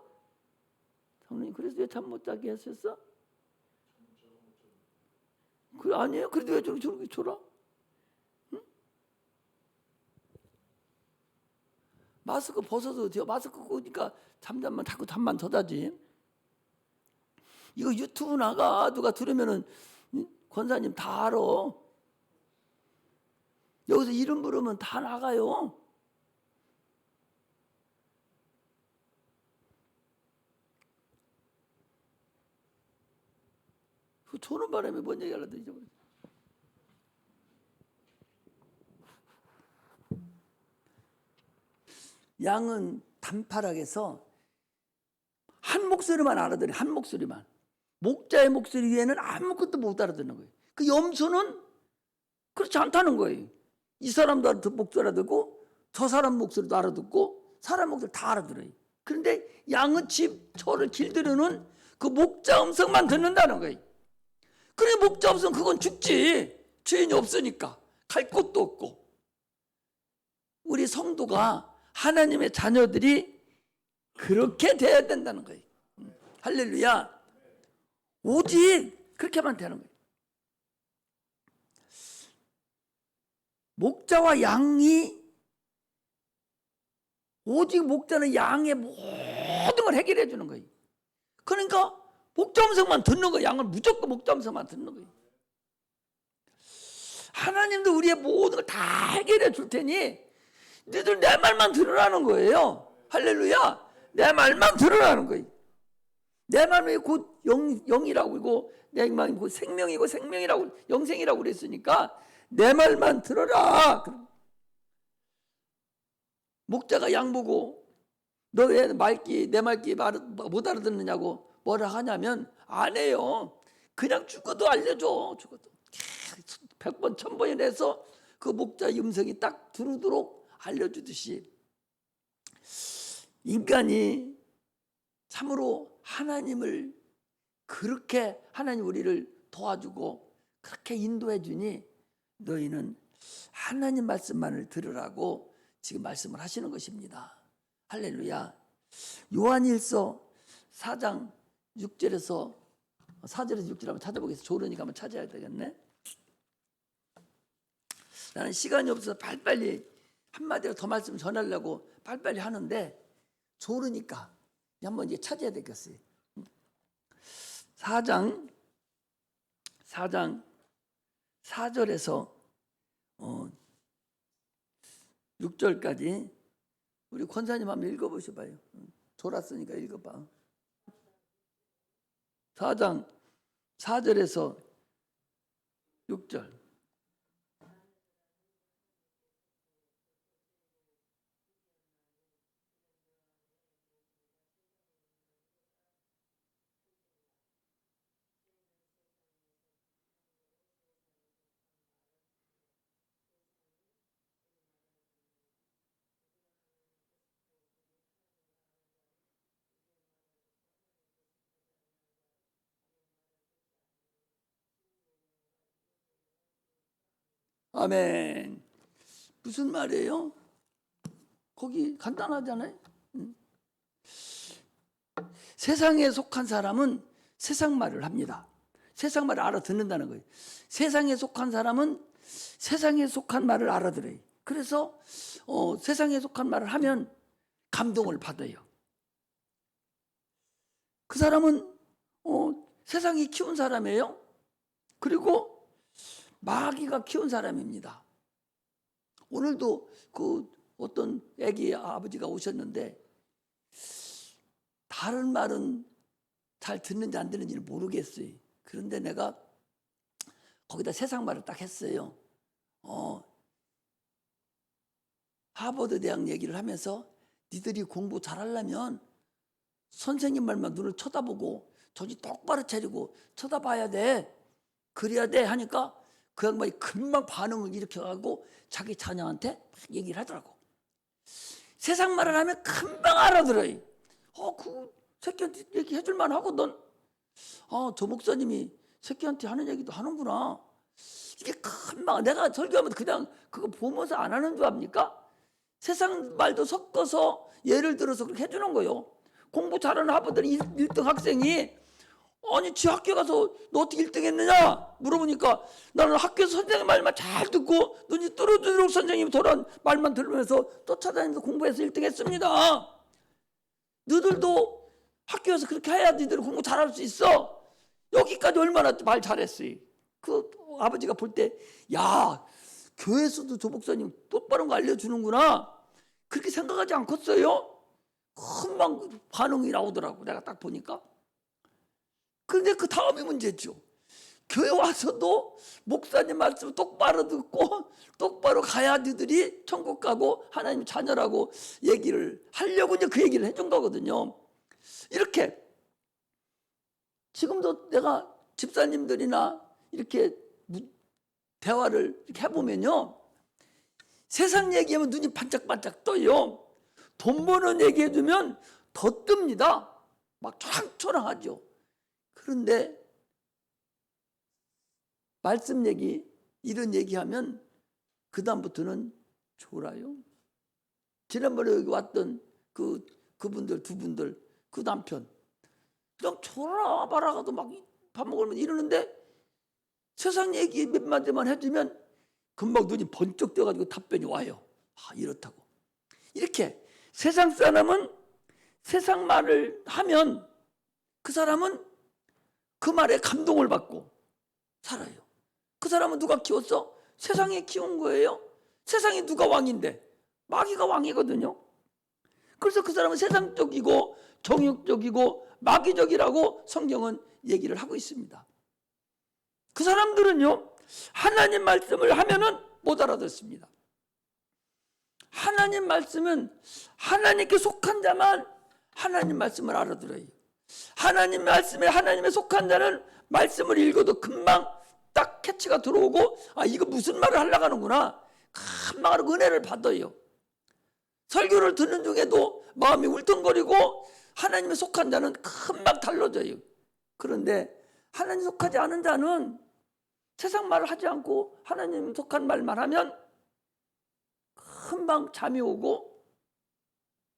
[SPEAKER 1] 장로님 그래서 왜 잠 못 자게 하셨어? 그래 아니에요? 그래도 왜 저렇게 졸아? 응? 마스크 벗어도 돼요. 마스크 끄니까 잠깐만 자꾸 잠만 더 자지. 이거 유튜브 나가 누가 들으면은 권사님 다 알아. 여기서 이름 부르면 다 나가요. 그 조는 바람에 뭔 얘기 하려고 잊어버렸어. 양은 단파락에서 한 목소리만 알아들어요. 한 목소리만. 목자의 목소리 외에는 아무것도 못 알아듣는 거예요. 그 염소는 그렇지 않다는 거예요. 이 사람도 목소리 알아듣고 저 사람 목소리도 알아듣고 사람 목소리 다 알아들어요. 그런데 양은 저를 길들이는 그 목자 음성만 듣는다는 거예요. 그래 목자 음성 그건 죽지. 주인이 없으니까 갈 곳도 없고. 우리 성도가 하나님의 자녀들이 그렇게 돼야 된다는 거예요. 할렐루야. 오직 그렇게만 되는 거예요. 목자와 양이, 오직 목자는 양의 모든 걸 해결해 주는 거예요. 그러니까 목자 음성만 듣는 거예요. 양은 무조건 목자 음성만 듣는 거예요. 하나님도 우리의 모든 걸 다 해결해 줄 테니 너희들 내 말만 들으라는 거예요. 할렐루야. 내 말만 들으라는 거예요. 내 말이 곧 영이라고, 이고 내 말이 곧 생명이고 생명이라고, 영생이라고 그랬으니까 내 말만 들어라. 목자가 양 보고 너 왜 내 말귀 못 알아듣느냐고 뭐라 하냐면 안 해요. 그냥 죽어도 알려줘. 죽어도 100번 1000번이 해서 그 목자의 음성이 딱 들으도록 알려주듯이 인간이 참으로 하나님을 그렇게, 하나님 우리를 도와주고 그렇게 인도해 주니 너희는 하나님 말씀만을 들으라고 지금 말씀을 하시는 것입니다. 할렐루야. 요한일서 4장 6절에서 4절에서 6절 한번 찾아보겠습니다. 조르니까 한번 찾아야 되겠네. 나는 시간이 없어서 빨리빨리 한마디로 더 말씀 전하려고 빨리빨리 하는데 조르니까 한번 이제 찾아야 되겠어요. 4장 4절에서 6절까지 우리 권사님 한번 읽어보셔봐요. 졸았으니까 읽어봐. 4장 4절에서 6절. 아멘. 무슨 말이에요? 거기 간단하잖아요. 세상에 속한 사람은 세상 말을 합니다. 세상 말을 알아듣는다는 거예요. 세상에 속한 사람은 세상에 속한 말을 알아들어요. 그래서 세상에 속한 말을 하면 감동을 받아요. 그 사람은 세상이 키운 사람이에요. 그리고 마귀가 키운 사람입니다. 오늘도 그 어떤 애기 아버지가 오셨는데 다른 말은 잘 듣는지 안 듣는지는 모르겠어요. 그런데 내가 거기다 세상 말을 딱 했어요. 하버드 대학 얘기를 하면서 니들이 공부 잘하려면 선생님 말만 눈을 쳐다보고 정신 똑바로 차리고 쳐다봐야 돼. 그래야 돼 하니까 그 양반이 금방 반응을 일으켜가고 자기 자녀한테 얘기를 하더라고. 세상 말을 하면 금방 알아들어요. 그 새끼한테 얘기해줄만 하고 저 목사님이 새끼한테 하는 얘기도 하는구나. 이게 금방, 내가 설교하면 그냥 그거 보면서 안 하는 줄 압니까? 세상 말도 섞어서 예를 들어서 그렇게 해주는 거예요. 공부 잘하는 하버드 1등 학생이 아니 지 학교 가서 너 어떻게 1등 했느냐 물어보니까 나는 학교에서 선생님 말만 잘 듣고 눈이 뚫어지도록 선생님이 돌아온 말만 들으면서 쫓아다니면서 공부해서 1등 했습니다. 너희들도 학교에서 그렇게 해야 너희들 공부 잘할 수 있어. 여기까지 얼마나 말 잘했어요. 그 아버지가 볼 때 야 교회에서도 저 목사님 똑바른 거 알려주는구나 그렇게 생각하지 않겠어요? 금방 반응이 나오더라고. 내가 딱 보니까. 그런데 그 다음이 문제죠. 교회 와서도 목사님 말씀 똑바로 듣고 똑바로 가야 너희들이 천국 가고 하나님 자녀라고 얘기를 하려고 이제 그 얘기를 해준 거거든요. 이렇게 지금도 내가 집사님들이나 이렇게 대화를 이렇게 해보면요. 세상 얘기하면 눈이 반짝반짝 떠요. 돈 버는 얘기해주면 더 뜹니다. 막 초랑초랑하죠. 그런데 말씀 얘기 이런 얘기하면 그 다음부터는 졸아요. 지난번에 여기 왔던 그분들 두 분들 그 남편 그냥 졸아봐라가도 막 밥 먹으면 이러는데 세상 얘기 몇 마디만 해주면 금방 눈이 번쩍 떠가지고 답변이 와요. 이렇다고. 이렇게 세상 사람은 세상 말을 하면 그 사람은 그 말에 감동을 받고 살아요. 그 사람은 누가 키웠어? 세상에 키운 거예요. 세상에 누가 왕인데? 마귀가 왕이거든요. 그래서 그 사람은 세상적이고 정욕적이고 마귀적이라고 성경은 얘기를 하고 있습니다. 그 사람들은요, 하나님 말씀을 하면은 못 알아듣습니다. 하나님 말씀은 하나님께 속한 자만 하나님 말씀을 알아들어요. 하나님 말씀에 하나님에 속한 자는 말씀을 읽어도 금방 딱 캐치가 들어오고 이거 무슨 말을 하려고 하는구나. 금방 은혜를 받아요. 설교를 듣는 중에도 마음이 울퉁거리고 하나님에 속한 자는 금방 달라져요. 그런데 하나님 속하지 않은 자는 세상 말을 하지 않고 하나님 속한 말만 하면 금방 잠이 오고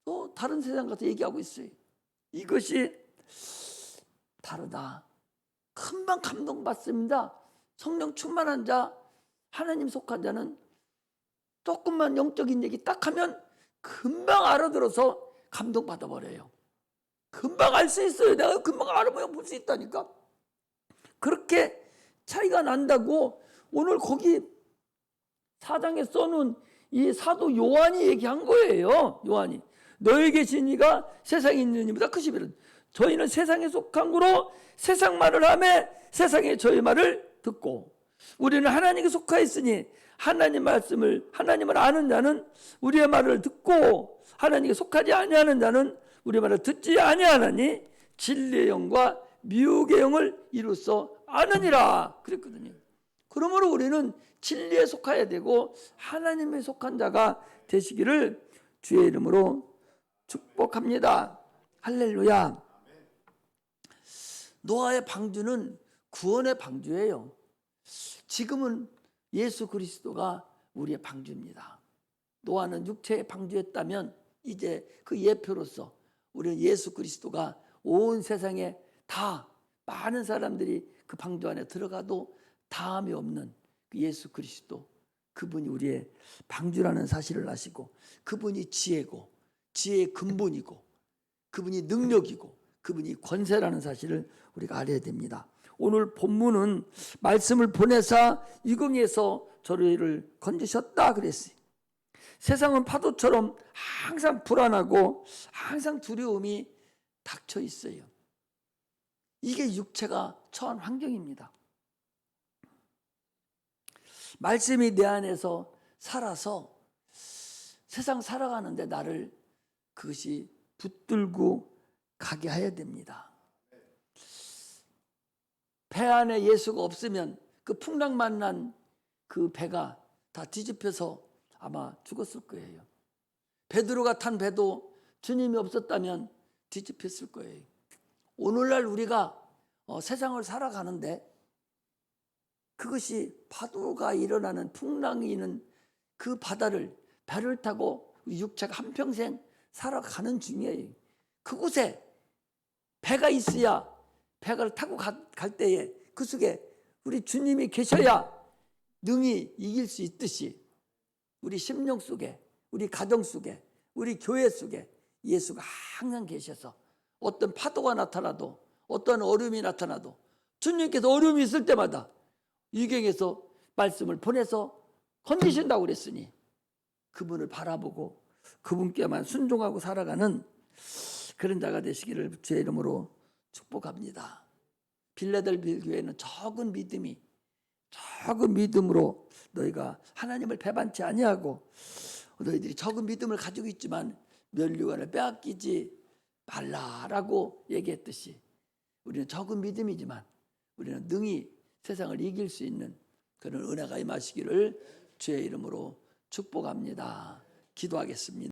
[SPEAKER 1] 또 다른 세상 가서 얘기하고 있어요. 이것이 다르다. 금방 감동받습니다. 성령 충만한 자, 하나님 속한 자는 조금만 영적인 얘기 딱 하면 금방 알아들어서 감동받아버려요. 금방 알 수 있어요. 내가 금방 알아보면 볼 수 있다니까. 그렇게 차이가 난다고 오늘 거기 4장에 써놓은 이 사도 요한이 얘기한 거예요. 요한이. 너에게 계신 이가 세상에 있는 이보다 크시거든. 저희는 세상에 속한 거로 세상 말을 하며 세상에 저희 말을 듣고 우리는 하나님께 속하 있으니 하나님을 아는 자는 우리의 말을 듣고 하나님께 속하지 아니하는 자는 우리의 말을 듣지 아니하나니 진리의 영과 미혹의 영을 이루서 아느니라 그랬거든요. 그러므로 우리는 진리에 속해야 되고 하나님에 속한 자가 되시기를 주의 이름으로 축복합니다. 할렐루야. 노아의 방주는 구원의 방주예요. 지금은 예수 그리스도가 우리의 방주입니다. 노아는 육체의 방주였다면 이제 그 예표로서 우리는 예수 그리스도가 온 세상에 다 많은 사람들이 그 방주 안에 들어가도 다함이 없는 그 예수 그리스도, 그분이 우리의 방주라는 사실을 아시고 그분이 지혜고 지혜의 근본이고 그분이 능력이고 그분이 권세라는 사실을 우리가 알아야 됩니다. 오늘 본문은 말씀을 보내사 이궁에서 저희를 건지셨다 그랬어요. 세상은 파도처럼 항상 불안하고 항상 두려움이 닥쳐 있어요. 이게 육체가 처한 환경입니다. 말씀이 내 안에서 살아서 세상 살아가는데 나를 그것이 붙들고 가게 해야 됩니다. 배 안에 예수가 없으면 그 풍랑 만난 그 배가 다 뒤집혀서 아마 죽었을 거예요. 베드로가 탄 배도 주님이 없었다면 뒤집혔을 거예요. 오늘날 우리가 세상을 살아가는데 그것이 파도가 일어나는 풍랑이 있는 그 바다를 배를 타고 육체가 한평생 살아가는 중이에요. 그곳에 배가 있어야 배를 타고 갈 때에 그 속에 우리 주님이 계셔야 능히 이길 수 있듯이 우리 심령 속에, 우리 가정 속에, 우리 교회 속에 예수가 항상 계셔서 어떤 파도가 나타나도 어떤 어려움이 나타나도 주님께서 어려움이 있을 때마다 유경에서 말씀을 보내서 건지신다고 그랬으니 그분을 바라보고 그분께만 순종하고 살아가는 그런 자가 되시기를 주의 이름으로 축복합니다. 빌라델비아 교회는 적은 믿음으로 너희가 하나님을 배반치 아니하고 너희들이 적은 믿음을 가지고 있지만 면류관을 빼앗기지 말라라고 얘기했듯이 우리는 적은 믿음이지만 우리는 능히 세상을 이길 수 있는 그런 은혜가 임하시기를 주의 이름으로 축복합니다. 기도하겠습니다.